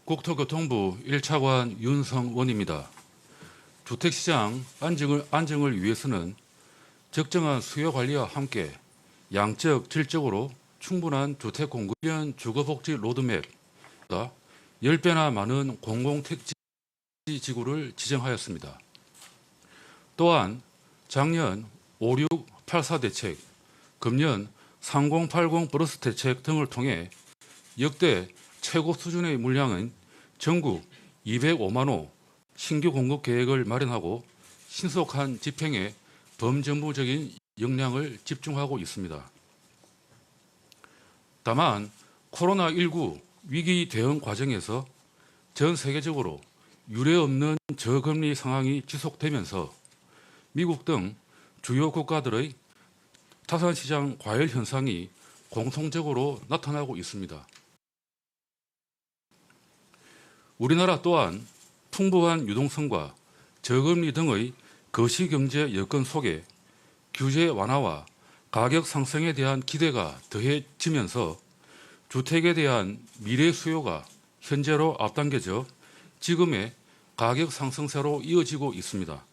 국토교통부 1차관 윤성원입니다. 주택시장 안정을 위해서는 적정한 수요 관리와 함께 양적, 질적으로 충분한 주택 공급, 주거복지 로드맵, 10배나 많은 공공택지 지구를 지정하였습니다. 또한 작년 5684 대책, 금년 3080 플러스 대책 등을 통해 역대 최고 수준의 물량은 전국 205만 호 신규 공급 계획을 마련하고 신속한 집행에 범정부적인 역량을 집중하고 있습니다. 다만 코로나19 위기 대응 과정에서 전 세계적으로 유례없는 저금리 상황이 지속되면서 미국 등 주요 국가들의 자산시장 과열 현상이 공통적으로 나타나고 있습니다. 우리나라 또한 풍부한 유동성과 저금리 등의 거시경제 여건 속에 규제 완화와 가격 상승에 대한 기대가 더해지면서 주택에 대한 미래 수요가 현재로 앞당겨져 지금의 가격 상승세로 이어지고 있습니다.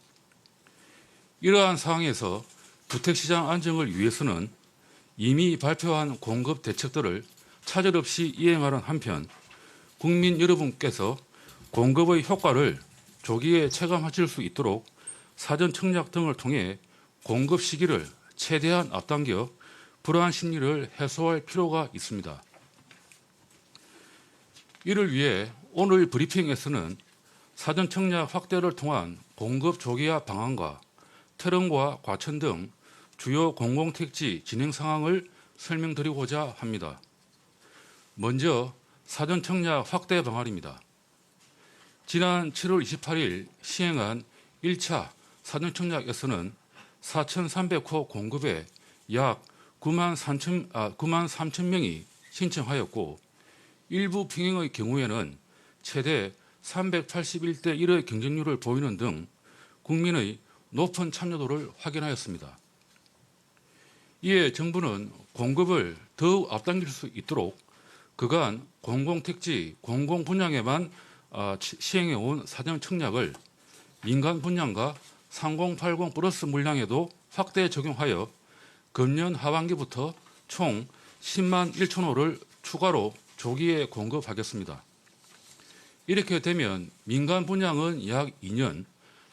이러한 상황에서 주택시장 안정을 위해서는 이미 발표한 공급 대책들을 차질 없이 이행하는 한편 국민 여러분께서 공급의 효과를 조기에 체감하실 수 있도록 사전 청약 등을 통해 공급 시기를 최대한 앞당겨 불안 심리를 해소할 필요가 있습니다. 이를 위해 오늘 브리핑에서는 사전 청약 확대를 통한 공급 조기화 방안과 태릉과 과천 등 주요 공공택지 진행 상황을 설명드리고자 합니다. 먼저 사전 청약 확대 방안입니다. 지난 7월 28일 시행한 1차 사전 청약에서는 4,300호 공급에 약 9만 3천 명이 신청하였고 일부 평형의 경우에는 최대 381대 1의 경쟁률을 보이는 등 국민의 높은 참여도를 확인하였습니다. 이에 정부는 공급을 더욱 앞당길 수 있도록 그간 공공택지, 공공분양에만 시행해온 사전 청약을 민간 분양과 3080 플러스 물량에도 확대 적용하여 금년 하반기부터 총 10만 1천 호를 추가로 조기에 공급하겠습니다. 이렇게 되면 민간 분양은 약 2년,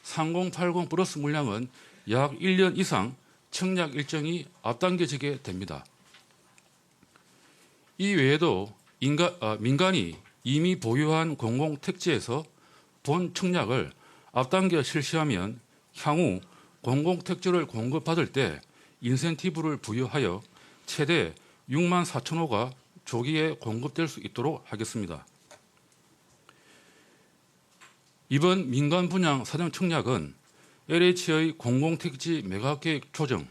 3080 플러스 물량은 약 1년 이상 청약 일정이 앞당겨지게 됩니다. 이 외에도 민간이 이미 보유한 공공택지에서 본 청약을 앞당겨 실시하면 향후 공공택지를 공급받을 때 인센티브를 부여하여 최대 6만 4천 호가 조기에 공급될 수 있도록 하겠습니다. 이번 민간 분양 사전 청약은 LH의 공공택지 매각계획 조정,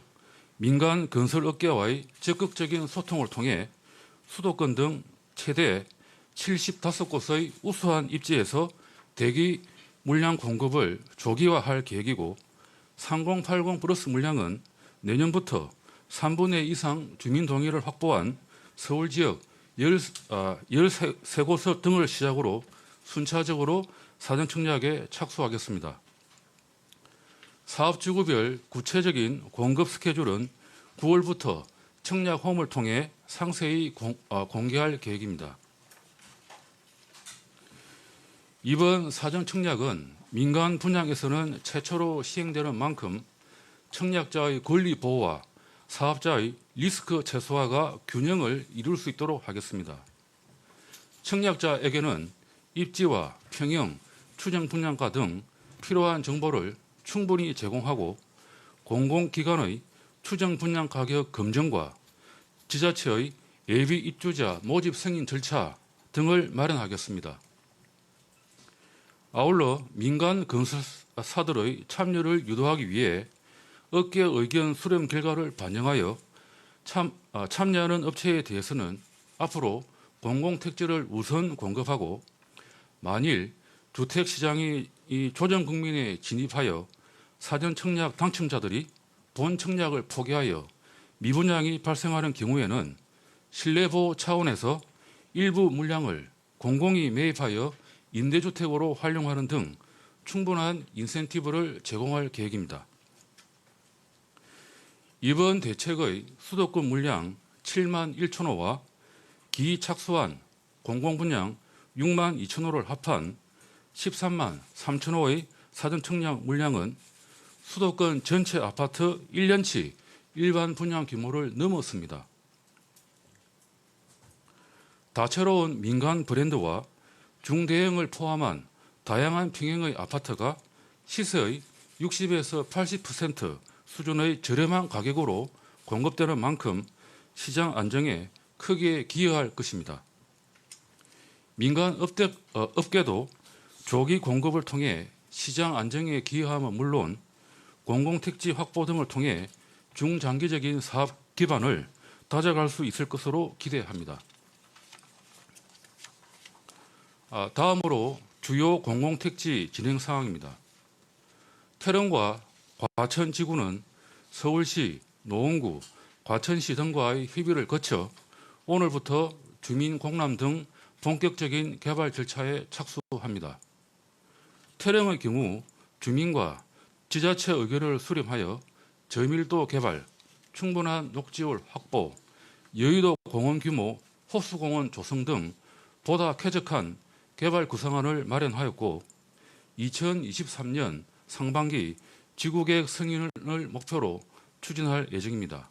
민간 건설업계와의 적극적인 소통을 통해 수도권 등 최대 75곳의 우수한 입지에서 대기 물량 공급을 조기화할 계획이고 3080 플러스 물량은 내년부터 3분의 2 이상 주민 동의를 확보한 서울 지역 13곳 등을 시작으로 순차적으로 사전 청약에 착수하겠습니다. 사업지구별 구체적인 공급 스케줄은 9월부터 청약 홈을 통해 상세히 공개할 계획입니다. 이번 사전 청약은 민간 분양에서는 최초로 시행되는 만큼 청약자의 권리 보호와 사업자의 리스크 최소화가 균형을 이룰 수 있도록 하겠습니다. 청약자에게는 입지와 평형, 추정 분양가 등 필요한 정보를 충분히 제공하고 공공기관의 추정 분양 가격 검증과 지자체의 예비 입주자 모집 승인 절차 등을 마련하겠습니다. 아울러 민간 건설사들의 참여를 유도하기 위해 업계 의견 수렴 결과를 반영하여 참여하는 업체에 대해서는 앞으로 공공택지를 우선 공급하고 만일 주택시장이 조정 국면에 진입하여 사전 청약 당첨자들이 본 청약을 포기하여 미분양이 발생하는 경우에는 실내보호 차원에서 일부 물량을 공공이 매입하여 임대주택으로 활용하는 등 충분한 인센티브를 제공할 계획입니다. 이번 대책의 수도권 물량 7만 1천 호와 기착수한 공공분양 6만 2천 호를 합한 13만 3천 호의 사전 청약 물량은 수도권 전체 아파트 1년치 일반 분양 규모를 넘었습니다. 다채로운 민간 브랜드와 중대형을 포함한 다양한 평형의 아파트가 시세의 60에서 80% 수준의 저렴한 가격으로 공급되는 만큼 시장 안정에 크게 기여할 것입니다. 민간 업계도 조기 공급을 통해 시장 안정에 기여함은 물론 공공택지 확보 등을 통해 중장기적인 사업 기반을 다져갈 수 있을 것으로 기대합니다. 다음으로 주요 공공택지 진행 사항입니다. 태릉과 과천지구는 서울시, 노원구, 과천시 등과의 협의를 거쳐 오늘부터 주민 공람 등 본격적인 개발 절차에 착수합니다. 태릉의 경우 주민과 지자체 의견을 수렴하여 저밀도 개발, 충분한 녹지율 확보, 여의도 공원 규모 호수공원 조성 등 보다 쾌적한 개발 구상안을 마련하였고 2023년 상반기 지구계획 승인을 목표로 추진할 예정입니다.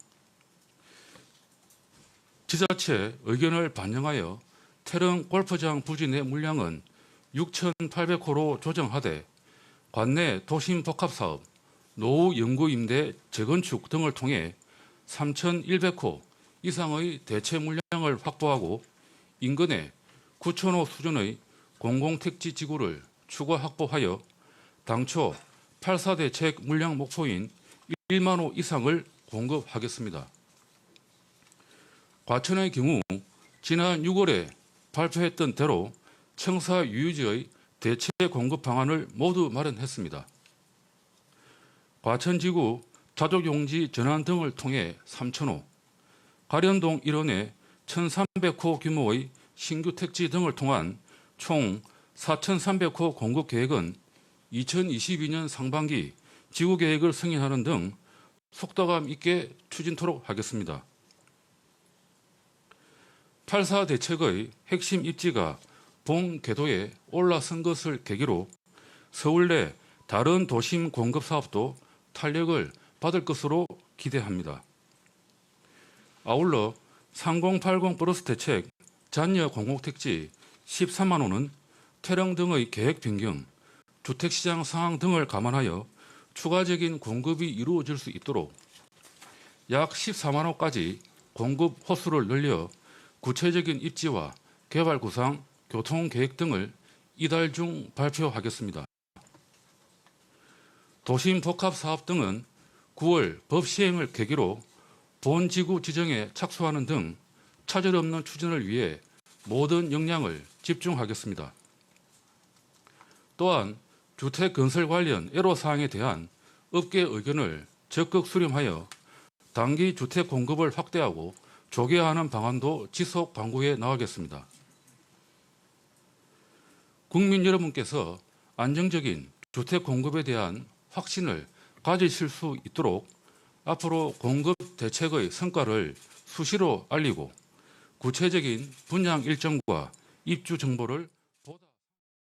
지자체 의견을 반영하여 태릉 골프장 부지 내 물량은 6,800호로 조정하되 관내 도심 복합사업, 노후 영구 임대 재건축 등을 통해 3,100호 이상의 대체 물량을 확보하고 인근에 9,000호 수준의 공공택지 지구를 추가 확보하여 당초 8사 대책 물량 목표인 1만 호 이상을 공급하겠습니다. 과천의 경우 지난 6월에 발표했던 대로 청사 유유지의 대체 공급 방안을 모두 마련했습니다. 과천지구 자족용지 전환 등을 통해 3,000호, 가련동 일원에 1,300호 규모의 신규 택지 등을 통한 총 4,300호 공급 계획은 2022년 상반기 지구계획을 승인하는 등 속도감 있게 추진토록 하겠습니다. 8사 대책의 핵심 입지가 본 궤도에 올라선 것을 계기로 서울 내 다른 도심 공급 사업도 탄력을 받을 것으로 기대합니다. 아울러 3080 플러스 대책 잔여 공공택지 13만 호는 태릉 등의 계획 변경, 주택시장 상황 등을 감안하여 추가적인 공급이 이루어질 수 있도록 약 14만 호까지 공급 호수를 늘려 구체적인 입지와 개발 구상, 교통계획 등을 이달 중 발표하겠습니다. 도심복합사업 등은 9월 법 시행을 계기로 본지구 지정에 착수하는 등 차질 없는 추진을 위해 모든 역량을 집중하겠습니다. 또한 주택 건설 관련 애로사항에 대한 업계 의견을 적극 수렴하여 단기 주택 공급을 확대하고 조기화하는 방안도 지속 강구해 나가겠습니다. 국민 여러분께서 안정적인 주택 공급에 대한 확신을 가지실 수 있도록 앞으로 공급 대책의 성과를 수시로 알리고 구체적인 분양 일정과 입주 정보를